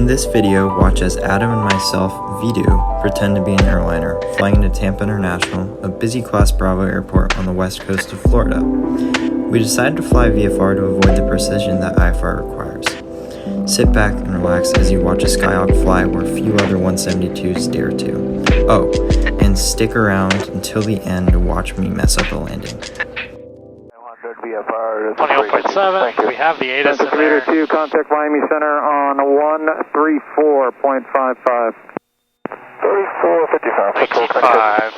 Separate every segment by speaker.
Speaker 1: In this video, watch as Adam and myself, Vedu, pretend to be an airliner, flying to Tampa International, a busy Class Bravo airport on the west coast of Florida. We decided to fly VFR to avoid the precision that IFR requires. Sit back and relax as you watch a Skyhawk fly where few other 172s dare to. Oh, and stick around until the end to watch me mess up a landing.
Speaker 2: 21.7, we have the ATIS in there.
Speaker 3: 2, contact Miami Center on 134.55. 3455.
Speaker 2: 55.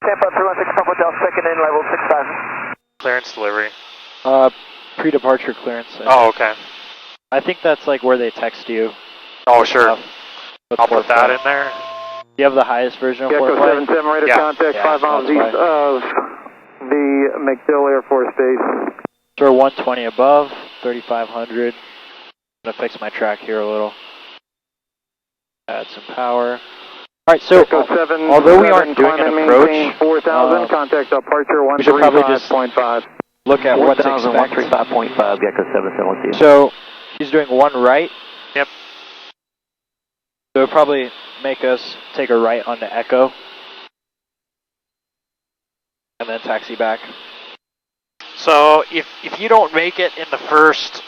Speaker 3: Tampa 316 Papa Hotel, second in, level 6000.
Speaker 2: Clearance delivery.
Speaker 4: Pre-departure clearance.
Speaker 2: Oh, okay.
Speaker 4: I think that's like where they text you.
Speaker 2: Oh, sure. I'll put that in there.
Speaker 4: Do you have the highest version of
Speaker 3: Echo 77, rate of contact 5 miles east of the MacDill Air Force Base.
Speaker 4: Sure, 120 above, 3,500. I'm gonna fix my track here a little. Add some power. Alright, so
Speaker 3: Echo 7,
Speaker 4: although we aren't doing an approach,
Speaker 3: 4,000, contact departure 135.5.
Speaker 4: Look at what to expect.
Speaker 3: 135.5, Echo 77.
Speaker 4: So he's doing one right.
Speaker 2: Yep.
Speaker 4: So it'll probably make us take a right onto Echo. And then taxi back.
Speaker 2: So if you don't make it in the first,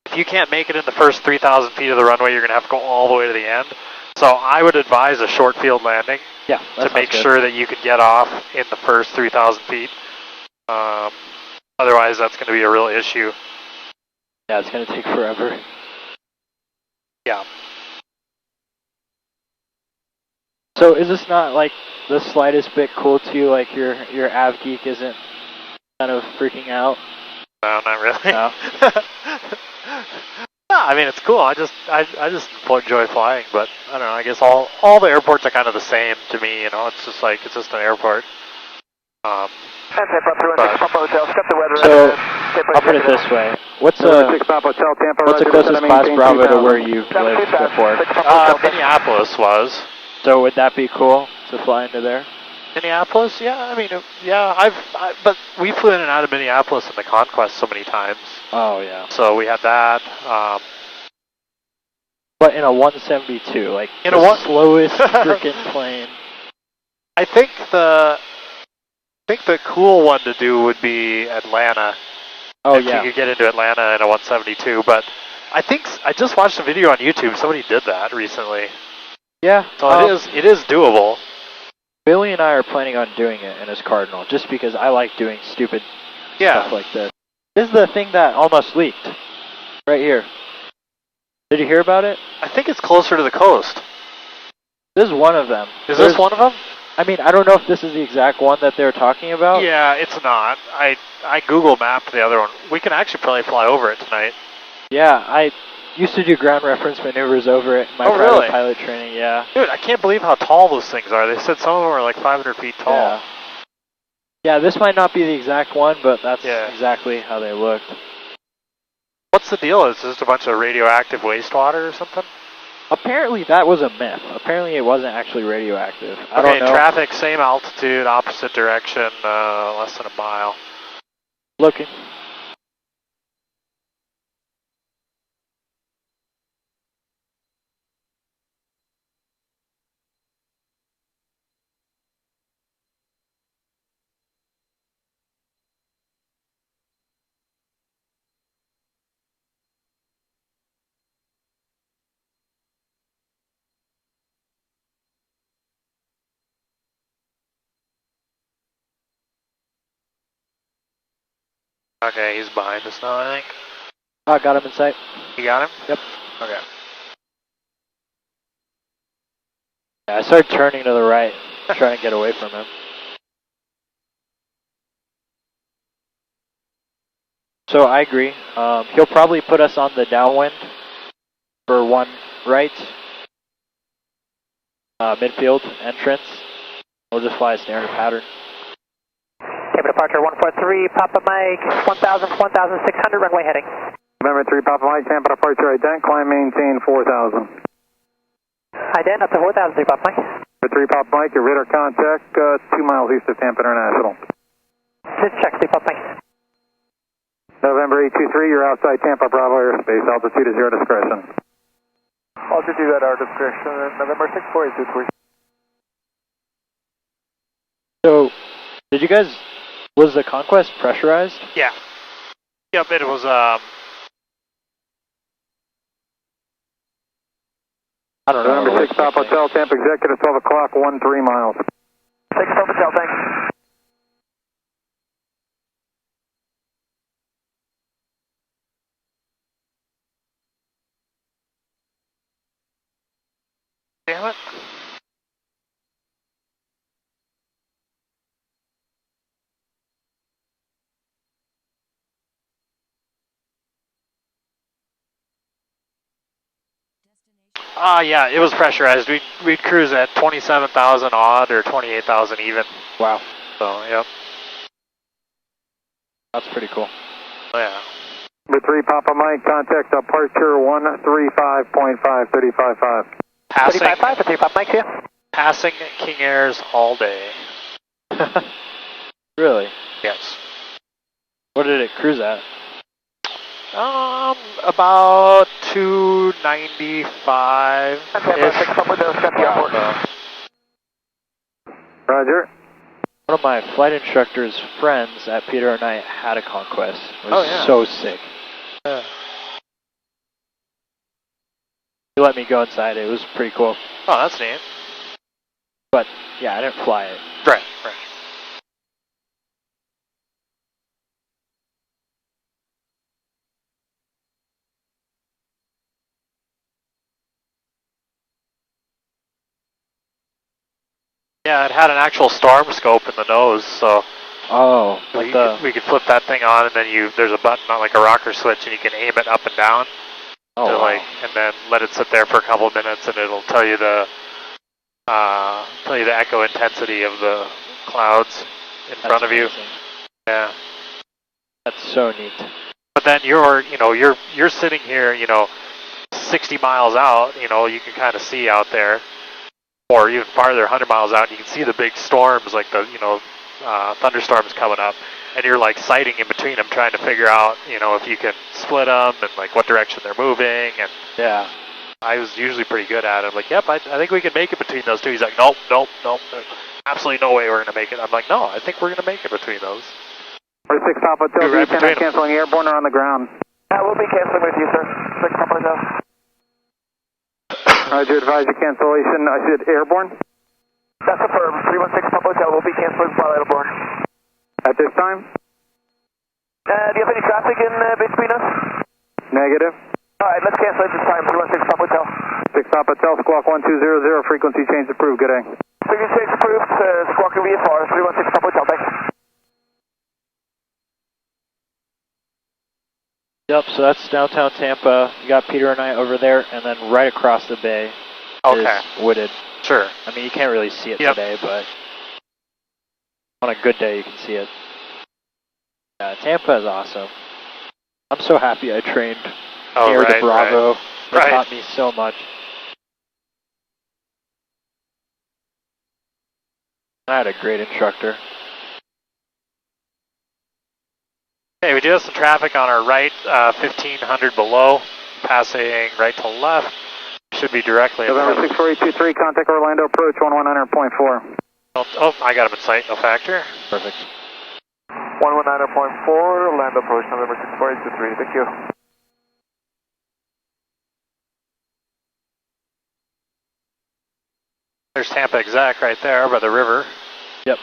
Speaker 2: if you can't make it in the first 3,000 feet of the runway, you're going to have to go all the way to the end. So I would advise a short field landing.
Speaker 4: Yeah,
Speaker 2: to make sure that you could get off in the first 3,000 feet. Otherwise, that's going to be a real issue.
Speaker 4: Yeah, it's going to take forever.
Speaker 2: Yeah.
Speaker 4: So is this not like the slightest bit cool to you? Like your av geek isn't kind of freaking out?
Speaker 2: No, not really.
Speaker 4: No.
Speaker 2: No, I mean it's cool. I just enjoy flying, but I don't know. I guess all the airports are kind of the same to me. You know, it's just an airport.
Speaker 4: So I'll put it this way: what's the closest Class Bravo to where you've lived before?
Speaker 2: Minneapolis was.
Speaker 4: So would that be cool to fly into there?
Speaker 2: Minneapolis, yeah. I mean, yeah. But we flew in and out of Minneapolis in the Conquest so many times.
Speaker 4: Oh yeah.
Speaker 2: So we had that.
Speaker 4: But in a 172, like
Speaker 2: in
Speaker 4: the slowest freaking plane.
Speaker 2: I think the cool one to do would be Atlanta.
Speaker 4: Oh
Speaker 2: if
Speaker 4: yeah.
Speaker 2: You could get into Atlanta in a 172, but I think I just watched a video on YouTube. Somebody did that recently.
Speaker 4: Yeah.
Speaker 2: So it is doable.
Speaker 4: Billy and I are planning on doing it in his Cardinal, just because I like doing stupid stuff like this. This is the thing that almost leaked, right here. Did you hear about it?
Speaker 2: I think it's closer to the coast.
Speaker 4: This is one of them.
Speaker 2: Is this one of them?
Speaker 4: I mean, I don't know if this is the exact one that they're talking about.
Speaker 2: Yeah, it's not. I Google mapped the other one. We can actually probably fly over it tonight.
Speaker 4: Yeah, I used to do ground reference maneuvers over it in my private pilot training, yeah.
Speaker 2: Dude, I can't believe how tall those things are. They said some of them are like 500 feet tall.
Speaker 4: Yeah, yeah, this might not be the exact one, but that's exactly how they looked.
Speaker 2: What's the deal? Is this just a bunch of radioactive wastewater or something?
Speaker 4: Apparently that was a myth. Apparently it wasn't actually radioactive. I don't know.
Speaker 2: Traffic, same altitude, opposite direction, less than a mile.
Speaker 4: Looking.
Speaker 2: Okay, he's behind us now, I think.
Speaker 4: I got him in sight.
Speaker 2: You got him?
Speaker 4: Yep.
Speaker 2: Okay.
Speaker 4: Yeah, I started turning to the right, trying to get away from him. So I agree. He'll probably put us on the downwind for one right. Midfield entrance. We'll just fly a standard pattern.
Speaker 5: Tampa departure 143, Papa Mike, 1,000, 1,600, runway heading.
Speaker 3: November 3, Papa Mike, Tampa departure, ident, climb, maintain 4,000.
Speaker 5: Ident up to 4,000, 3 Papa Mike.
Speaker 3: November 3, Papa Mike, your radar contact, 2 miles east of Tampa International.
Speaker 5: Just check, 3 Papa Mike.
Speaker 3: November 823, you're outside Tampa Bravo airspace, altitude is your discretion. Roger, do that our discretion, November 6482,
Speaker 4: So, did you guys, was the Conquest pressurized?
Speaker 2: Yeah. Yep, it was,
Speaker 4: I don't know.
Speaker 3: November 6 Pop Hotel, Tampa Executive, 12 o'clock, 13 miles. 6 Pop Hotel, thanks.
Speaker 2: damn it. Yeah, it was pressurized. We'd cruise at 27,000 odd or 28,000 even.
Speaker 4: Wow.
Speaker 2: So, yep.
Speaker 4: That's pretty cool.
Speaker 2: Yeah.
Speaker 3: Number 3 Papa Mike, contact departure 135.5, 35.5.
Speaker 2: Passing,
Speaker 5: 35.5 for 3 Pop Mike here.
Speaker 2: passing King Airs all day.
Speaker 4: Really?
Speaker 2: Yes.
Speaker 4: What did it cruise at?
Speaker 2: About 295.
Speaker 3: Roger.
Speaker 4: One of my flight instructor's friends at Peter and I had a Conquest. It was
Speaker 2: yeah.
Speaker 4: so sick.
Speaker 2: Yeah.
Speaker 4: He let me go inside. It was pretty cool.
Speaker 2: Oh, that's neat.
Speaker 4: But, yeah, I didn't fly it.
Speaker 2: Right, right. Yeah, it had an actual storm scope in the nose, so
Speaker 4: Oh, like
Speaker 2: we could flip that thing on, and then there's a button on like a rocker switch, and you can aim it up and down.
Speaker 4: Oh,
Speaker 2: to,
Speaker 4: wow.
Speaker 2: like, and then let it sit there for a couple of minutes, and it'll tell you the echo intensity of the clouds in front of you.
Speaker 4: Amazing.
Speaker 2: Yeah.
Speaker 4: That's so neat.
Speaker 2: But then you're sitting here, 60 miles out, you can kind of see out there, or even farther, 100 miles out, and you can see the big storms, like the, thunderstorms coming up, and you're like sighting in between them, trying to figure out, if you can split them and like what direction they're moving. And
Speaker 4: Yeah.
Speaker 2: I was usually pretty good at it. I'm like, yep, I think we can make it between those two. He's like, nope, there's absolutely no way we're gonna make it. I'm like, no, I think we're gonna make it between those.
Speaker 3: Number 6 Papa Hotel,
Speaker 2: Right
Speaker 3: Lieutenant canceling airborne or on the ground.
Speaker 5: We'll be canceling with you, sir. 6 Papa Hotel.
Speaker 3: Roger, advise your cancellation. I said airborne.
Speaker 5: That's affirmed. 316 Papa Hotel will be canceling while airborne.
Speaker 3: At this time?
Speaker 5: Do you have any traffic in between us?
Speaker 3: Negative.
Speaker 5: Alright, let's cancel it this time. 316 Papa Hotel.
Speaker 3: 6 Papa Hotel, squawk 1200, frequency change approved. Good day.
Speaker 5: Frequency change approved. Squawking VFR. 316 Papa Hotel. Thanks.
Speaker 4: Yep, so that's downtown Tampa. You got Peter and I over there, and then right across the bay is wooded.
Speaker 2: Sure.
Speaker 4: I mean, you can't really see it today, but on a good day you can see it. Yeah, Tampa is awesome. I'm so happy I trained near the Bravo. It taught me so much. I had a great instructor.
Speaker 2: Okay, we do have some traffic on our right, 1500 below, passing right to left. Should be directly in front.
Speaker 3: November 64823, contact Orlando approach 119.4.
Speaker 2: Oh, I got him in sight, no factor.
Speaker 4: Perfect.
Speaker 3: 119.4, Orlando approach, November 64823, thank you.
Speaker 2: There's Tampa Exec right there by the river.
Speaker 4: Yep.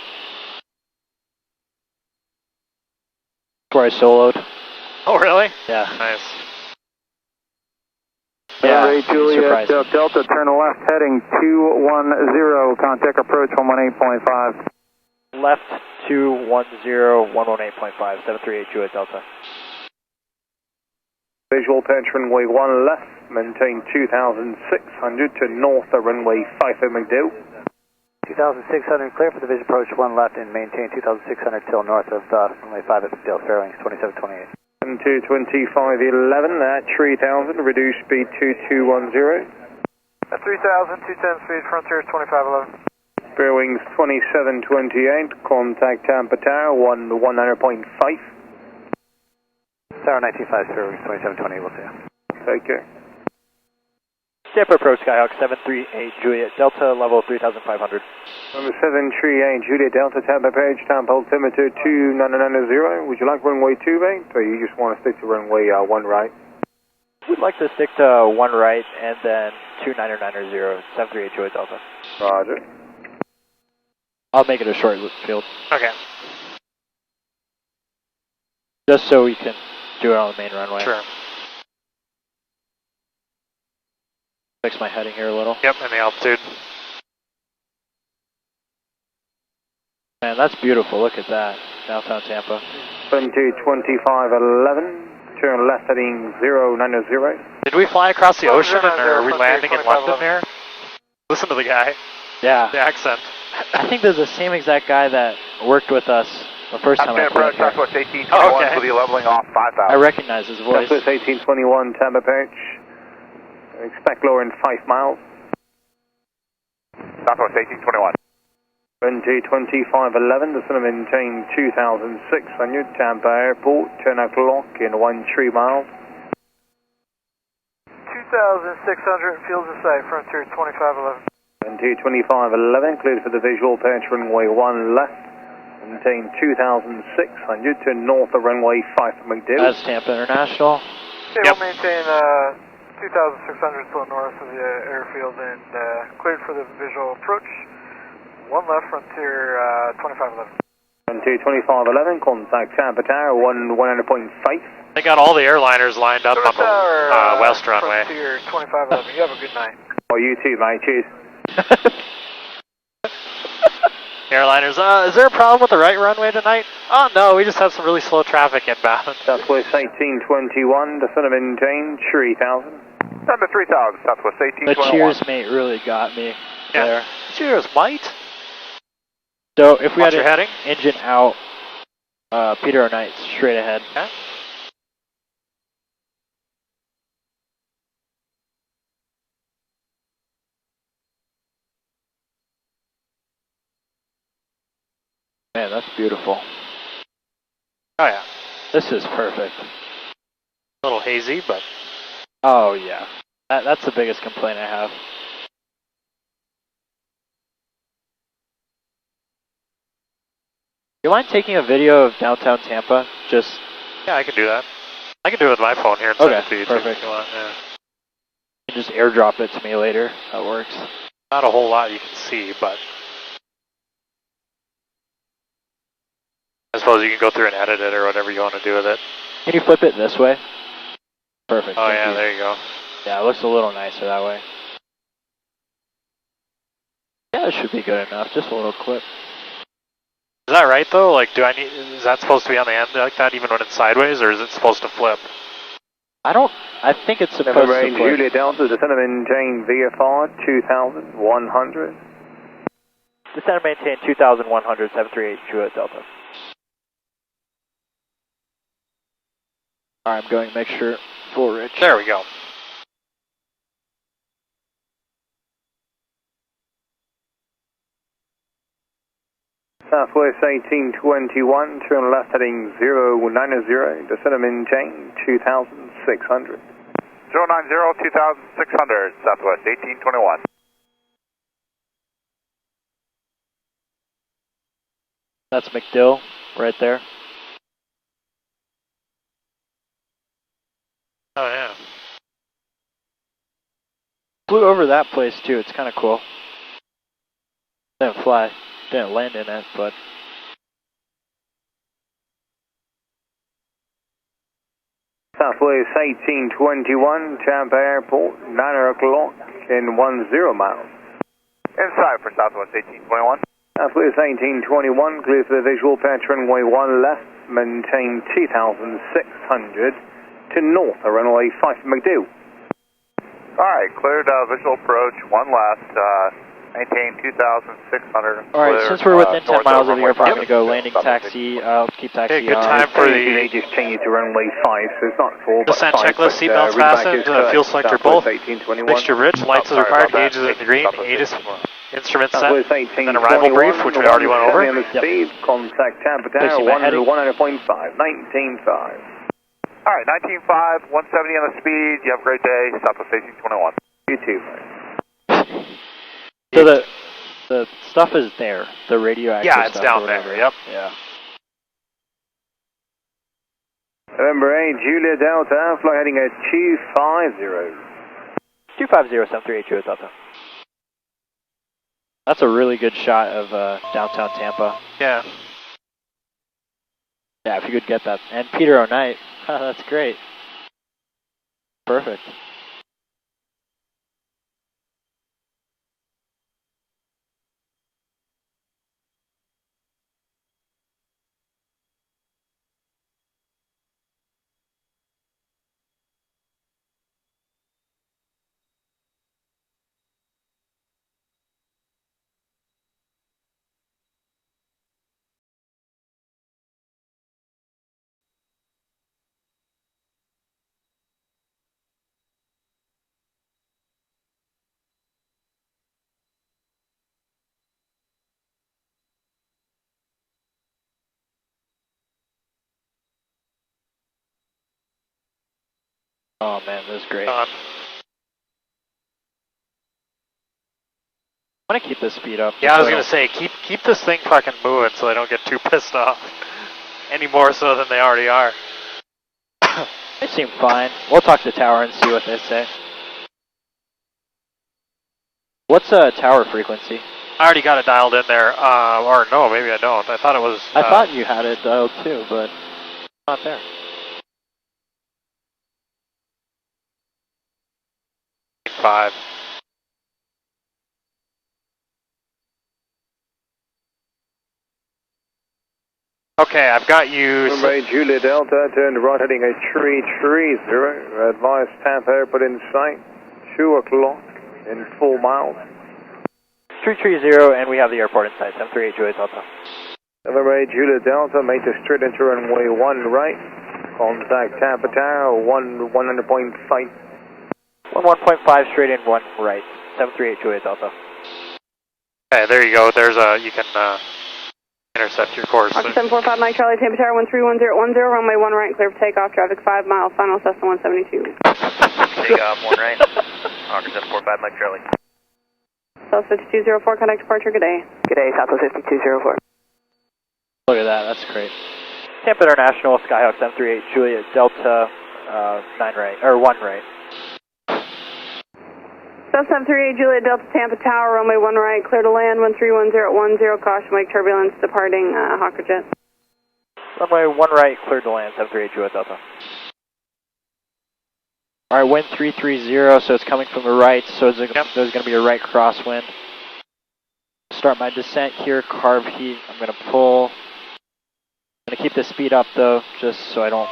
Speaker 4: Where I soloed.
Speaker 2: Oh, really?
Speaker 4: Yeah.
Speaker 2: Nice.
Speaker 4: Yeah,
Speaker 3: Ray Juliet Delta, turn left heading 210, contact approach 118.5.
Speaker 4: Left 210, 118.5, 738 Juliet Delta.
Speaker 6: Visual approach runway 1 left, maintain 2,600 to north of runway 50 MacDill.
Speaker 5: 2,600 clear for the visual approach 1 left and maintain 2,600 till north of runway 5 at MacDill, fairwinds 2728.
Speaker 6: And 22511 at 3,000, reduce speed 2210.
Speaker 3: At 3,000, 210 speed, frontier is 2511.
Speaker 6: Fairwinds 2728, contact Tampa Tower 100.5.
Speaker 5: Tower 195, fairwinds 2728, we'll see you.
Speaker 6: Take care.
Speaker 4: Tampa approach Skyhawk 738 Juliet Delta, level 3,500.
Speaker 6: Number 738 Juliet Delta, Tampa approach, Tampa altimeter 2990. Would you like runway 28, or you just want to stick to runway 1 right?
Speaker 4: We'd like to stick to 1 right and then 2990, 738 Juliet Delta.
Speaker 6: Roger.
Speaker 4: I'll make it a short field.
Speaker 2: Okay.
Speaker 4: Just so we can do it on the main runway.
Speaker 2: Sure.
Speaker 4: Fix my heading here a little.
Speaker 2: Yep, and the altitude.
Speaker 4: Man, that's beautiful. Look at that. Downtown Tampa.
Speaker 6: 222511. Turn left heading 090.
Speaker 2: Did we fly across the ocean and are we landing in London there? Listen to the guy.
Speaker 4: Yeah.
Speaker 2: The accent.
Speaker 4: I think there's the same exact guy that worked with us the first time I flew.
Speaker 7: Southwest 1821
Speaker 2: okay.
Speaker 7: will be leveling off 5,000.
Speaker 4: I recognize his voice.
Speaker 6: Southwest 1821, Tampa approach. Expect lower in 5 miles.
Speaker 7: Southwest 1821.
Speaker 6: 222511, descend and maintain 2,600, Tampa Airport, 10 o'clock in 13 miles.
Speaker 3: 2,600, fields of sight, frontier 2511.
Speaker 6: 222511, cleared for the visual approach runway 1 left. Maintain 2,600 to north of runway 5 for MacDill.
Speaker 4: That's Tampa International.
Speaker 3: Okay, we'll maintain 2,600 to the north of the airfield and cleared for the visual approach. 1 left, frontier 2511.
Speaker 6: Frontier 2511, contact Tampa Tower 100.5.
Speaker 2: They got all the airliners lined up on the west runway.
Speaker 3: Frontier 2511, you have a good night.
Speaker 6: Oh, you too, mate. Cheers.
Speaker 2: Airliners, is there a problem with the right runway tonight? Oh no, we just have some really slow traffic inbound.
Speaker 6: Southwest 1821, descend and maintain 3,000.
Speaker 7: Number 3,000, Southwest
Speaker 4: The
Speaker 7: 1821.
Speaker 4: cheers mate really got me there.
Speaker 2: Cheers, mate.
Speaker 4: So if we
Speaker 2: Watch
Speaker 4: had
Speaker 2: your heading.
Speaker 4: engine out, Peter or Knight straight ahead.
Speaker 2: Okay.
Speaker 4: Man, that's beautiful.
Speaker 2: Oh yeah.
Speaker 4: This is perfect.
Speaker 2: A little hazy, but
Speaker 4: Oh yeah. That's the biggest complaint I have. You mind taking a video of downtown Tampa? Just
Speaker 2: yeah, I can do that. I can do it with my phone here and send it to you too,
Speaker 4: perfect.
Speaker 2: if you want. Yeah.
Speaker 4: just airdrop it to me later. That works.
Speaker 2: Not a whole lot you can see, but I suppose you can go through and edit it or whatever you want to do with it.
Speaker 4: Can you flip it this way? Perfect.
Speaker 2: Oh
Speaker 4: thank
Speaker 2: yeah,
Speaker 4: you.
Speaker 2: there you go.
Speaker 4: Yeah, it looks a little nicer that way. Yeah, it should be good enough. Just a little clip.
Speaker 2: Is that right though? Like, is that supposed to be on the end like that even when it's sideways, or is it supposed to flip?
Speaker 4: I think it's supposed
Speaker 6: Number
Speaker 4: to
Speaker 6: 8,
Speaker 4: flip.
Speaker 6: Julia Delta, descend and maintain VFR 2100.
Speaker 4: Descend and maintain 2,100, 738 Juliet Delta. Alright, I'm going to make sure full rich.
Speaker 2: There we go.
Speaker 6: Southwest 1821, turn left heading 090, descend and maintain 2,600.
Speaker 7: 090, 2,600, Southwest 1821.
Speaker 4: That's MacDill, right there.
Speaker 2: Oh yeah.
Speaker 4: Flew over that place too, it's kind of cool. Didn't fly, didn't land in it, but...
Speaker 6: Southwest 1821, Tampa Airport, 9 o'clock in 10 miles.
Speaker 7: Inside for Southwest 1821.
Speaker 6: Southwest 1821, clear for the visual patch runway 1 left, maintain 2,600 to north of runway 5 for MacDill.
Speaker 7: Alright, cleared visual approach, 1 left, maintain 2,600.
Speaker 4: Alright, since we're within 10 miles of the airport, I'm going to go landing taxi, keep taxi
Speaker 2: Okay, good
Speaker 4: on.
Speaker 2: time for
Speaker 6: They
Speaker 2: the
Speaker 6: just change it to runway 5, so it's not 4, but
Speaker 2: descent
Speaker 6: 5.
Speaker 2: checklist, seatbelts fastened, fuel selector both, mixture rich, lights as required, gauges in the green, ATIS instrument set, and then arrival brief, which we already went over.
Speaker 6: Speed, contact Tampa Tower,
Speaker 4: Fixing my heading.
Speaker 6: 100.5, 19.5.
Speaker 7: Alright, 19.5, 170 on the speed. You have a great day. Southwest 1821.
Speaker 6: You too.
Speaker 4: So the stuff is there, the radioactive stuff.
Speaker 2: Yeah, it's down there, yep.
Speaker 4: Yeah.
Speaker 6: November 8, Julia Delta, flight heading at 250.
Speaker 4: 250-738 Delta. That's a really good shot of downtown Tampa.
Speaker 2: Yeah.
Speaker 4: Yeah, if you could get that. And Peter O'Knight. That's great. Perfect. Oh man, this is great. I want to keep this speed up.
Speaker 2: Yeah, I was going to say, keep this thing fucking moving so they don't get too pissed off. Any more so than they already are.
Speaker 4: They seem fine. We'll talk to the tower and see what they say. What's tower frequency?
Speaker 2: I already got it dialed in there. Or no, maybe I don't. I thought it was...
Speaker 4: I thought you had it dialed too, but it's not there.
Speaker 2: 5. Okay, I've got you...
Speaker 6: November 8, Julia Delta, turn right heading at 330. Advise Tampa Airport in sight. 2 o'clock in 4 miles.
Speaker 4: 330, and we have the airport in sight. 738 Julia Delta.
Speaker 6: November 8, Julia Delta, make the straight into runway 1 right. Contact Tampa Tower, 100.5.
Speaker 4: 1.5 straight in, 1 right. 738 Julia Delta.
Speaker 2: Okay, there you go. There's a... You can intercept your course.
Speaker 8: 745 Mike Charlie, Tampa Tower, 131010, runway 1 right, clear for takeoff, traffic 5 miles, final Cessna 172.
Speaker 9: Takeoff 1 right. Hawker 745 Mike Charlie.
Speaker 8: Southwest 5204, contact departure, good day.
Speaker 5: Good day, Southwest 5204.
Speaker 4: Look at that, that's great. Tampa International, Skyhawk 738 Julia Delta, 9 right, or 1 right.
Speaker 8: Cessna 738 Julia Delta, Tampa Tower, runway 1 right, clear to land, 131010, caution wake turbulence, departing Hawker Jet.
Speaker 4: Runway 1 right, cleared to land, 738 Julia Delta. Alright, wind 330, so it's coming from the right, so there's going to be a right crosswind. Start my descent here, carb heat, I'm going to pull. I'm going to keep the speed up though, just so I don't...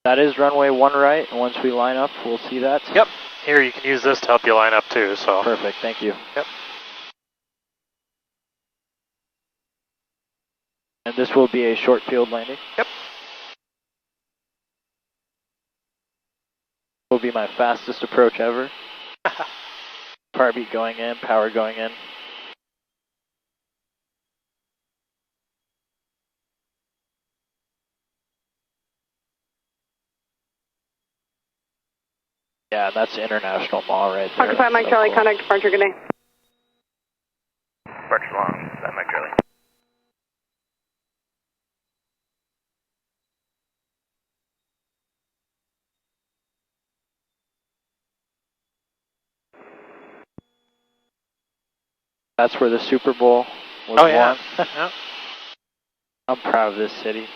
Speaker 4: That is runway 1 right, and once we line up, we'll see that.
Speaker 2: Yep. Here, you can use this to help you line up too, so.
Speaker 4: Perfect, thank you.
Speaker 2: Yep.
Speaker 4: And this will be a short field landing?
Speaker 2: Yep.
Speaker 4: Will be my fastest approach ever. Carb heat going in, power going in. Yeah, that's International Mall right there.
Speaker 8: Hawker 5 Mike Charlie, cool. Contact departure, good day.
Speaker 9: Departure long, 5 Mike Charlie.
Speaker 4: That's where the Super Bowl was won.
Speaker 2: Yeah.
Speaker 4: I'm proud of this city.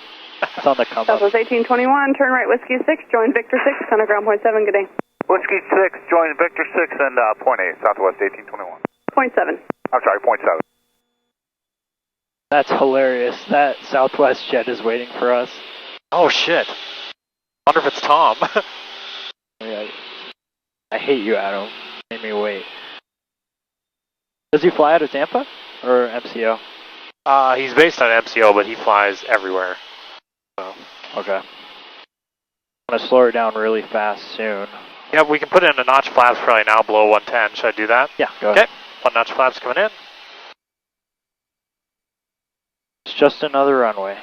Speaker 4: It's on the come up.
Speaker 8: Southwest 1821, turn right, Whiskey 6, join Victor 6, contact ground point 7, good day.
Speaker 7: Whiskey 6, join Victor 6 and point 8, Southwest 1821.
Speaker 8: Point 7.
Speaker 7: I'm sorry, point 7.
Speaker 4: That's hilarious. That Southwest jet is waiting for us.
Speaker 2: Oh shit. Wonder if it's Tom.
Speaker 4: Yeah, I hate you, Adam. Made me wait. Does he fly out of Tampa or MCO?
Speaker 2: He's based on MCO, but he flies everywhere. So.
Speaker 4: Okay. I'm going to slow her down really fast soon.
Speaker 2: Yeah, we can put in a notch flaps probably now below 110. Should I do that?
Speaker 4: Yeah, go ahead.
Speaker 2: Okay. 1 notch flaps coming in.
Speaker 4: Just just another runway.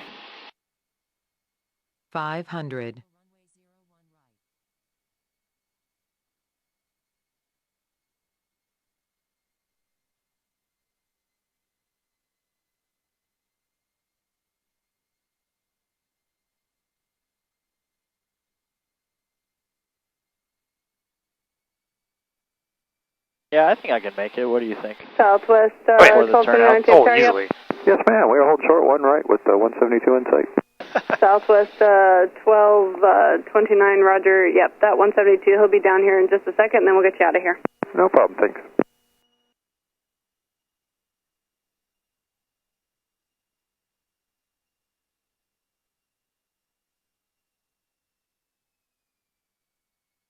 Speaker 10: 500.
Speaker 4: Yeah, I think I can make it. What do you think?
Speaker 8: Southwest,
Speaker 4: Before the turnout?
Speaker 2: Oh, easily.
Speaker 11: Yes, ma'am. We're hold short 1 right with 172 in sight.
Speaker 8: Southwest 1229, Roger. Yep, that 172. He'll be down here in just a second, and then we'll get you out of here.
Speaker 11: No problem, thanks.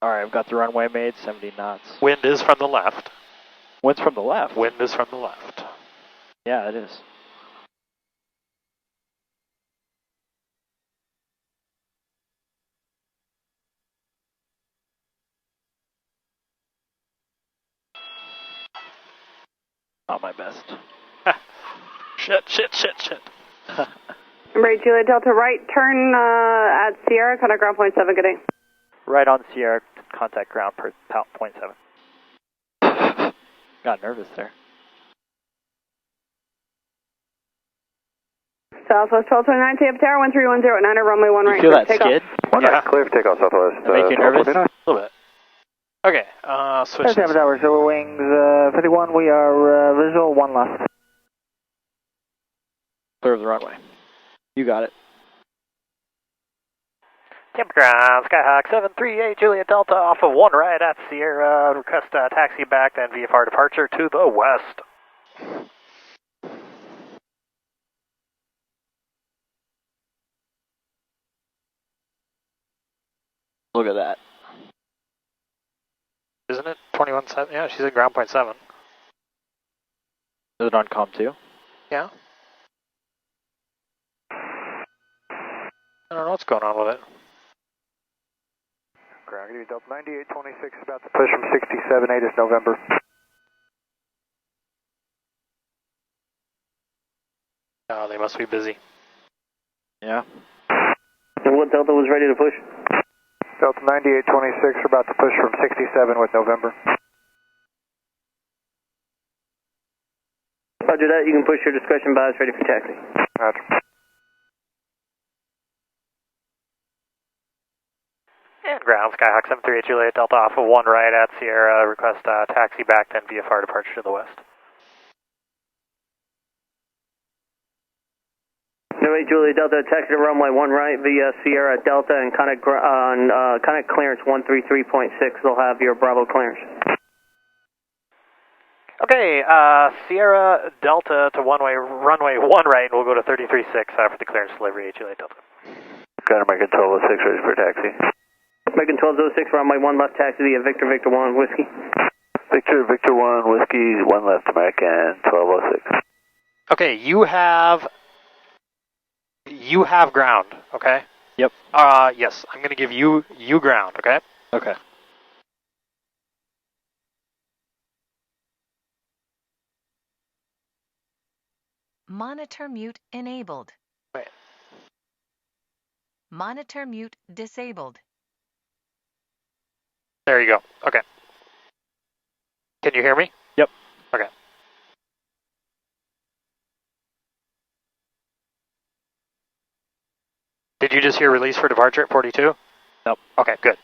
Speaker 4: Alright, I've got the runway made, 70 knots.
Speaker 2: Wind is from the left.
Speaker 4: Wind's from the left?
Speaker 2: Wind is from the left.
Speaker 4: Yeah, it is. Not my best.
Speaker 2: Shit.
Speaker 8: Number 8, Juliet Delta, right turn at Sierra, contact ground point 7, good day.
Speaker 4: Right on Sierra, contact ground per point 7. Got nervous there.
Speaker 8: Southwest 1229, Tampa Tower, 13109, runway 1 right.
Speaker 4: You feel that
Speaker 8: takeoff.
Speaker 4: skid?
Speaker 11: Right, clear for takeoff, Southwest.
Speaker 4: Make you nervous?
Speaker 2: A little bit. Okay, switch.
Speaker 5: Tampa Tower, silver wings 51, we are visual 1 left.
Speaker 4: Clear of the runway. You got it.
Speaker 9: Tampa ground, Skyhawk 738, Juliet Delta off of 1 right at Sierra. Request taxi back, then VFR departure to the west.
Speaker 4: Look at that.
Speaker 2: Isn't it 21.7? Yeah, she's at ground point 7.
Speaker 4: Is it on comm 2?
Speaker 2: Yeah. I don't know what's going on with it.
Speaker 11: Ground, give you Delta 9826, about to push from 67, 8 is November.
Speaker 2: Oh, they must be busy.
Speaker 4: Yeah.
Speaker 5: And what Delta was ready to push?
Speaker 11: Delta 9826, we're about to push from 67 with November.
Speaker 5: Roger that, you can push your discretion bias ready for taxi.
Speaker 11: Roger.
Speaker 9: And ground, Skyhawk 738, Juliet Delta off of 1 right at Sierra. Request taxi back, then VFR departure to the west.
Speaker 5: No, 8 Juliet Delta, taxi to runway 1 right via Sierra Delta and contact clearance 133.6. They'll have your Bravo clearance.
Speaker 9: Okay, Sierra Delta to runway 1 right, and we'll go to 33.6 for the clearance delivery, 8 Juliet Delta.
Speaker 11: Got American 1206 ready for taxi.
Speaker 5: American 1206, runway 1 left taxi via Victor 1 Whiskey.
Speaker 11: Victor 1 Whiskey, 1 left American 1206.
Speaker 2: Okay, you have ground, okay?
Speaker 4: Yep.
Speaker 2: Yes, I'm going to give you ground, okay?
Speaker 4: Okay.
Speaker 10: Monitor mute enabled.
Speaker 2: Wait.
Speaker 10: Monitor mute disabled.
Speaker 2: There you go. Okay. Can you hear me?
Speaker 4: Yep.
Speaker 2: Okay. Did you just hear release for departure at 42?
Speaker 4: Nope.
Speaker 2: Okay, good.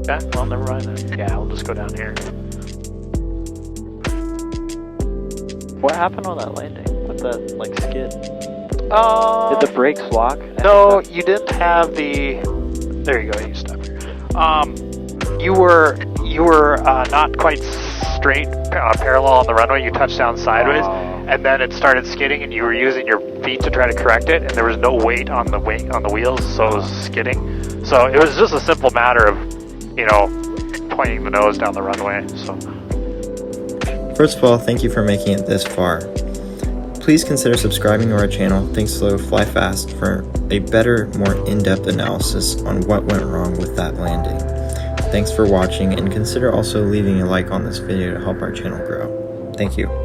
Speaker 2: Okay, well, never mind then. Yeah, I'll just go down here.
Speaker 4: What happened on that landing with that, like, skid?
Speaker 2: Did
Speaker 4: Did the brakes lock?
Speaker 2: No, you didn't have the... There you go, you stop here. you were not quite straight parallel on the runway. You touched down sideways, and then it started skidding, and you were using your feet to try to correct it, and there was no weight on the wheels, so it was skidding. So it was just a simple matter of, you know, pointing the nose down the runway. So.
Speaker 1: First of all, thank you for making it this far. Please consider subscribing to our channel, Think Slow, Fly Fast, for a better, more in-depth analysis on what went wrong with that landing. Thanks for watching, and consider also leaving a like on this video to help our channel grow. Thank you.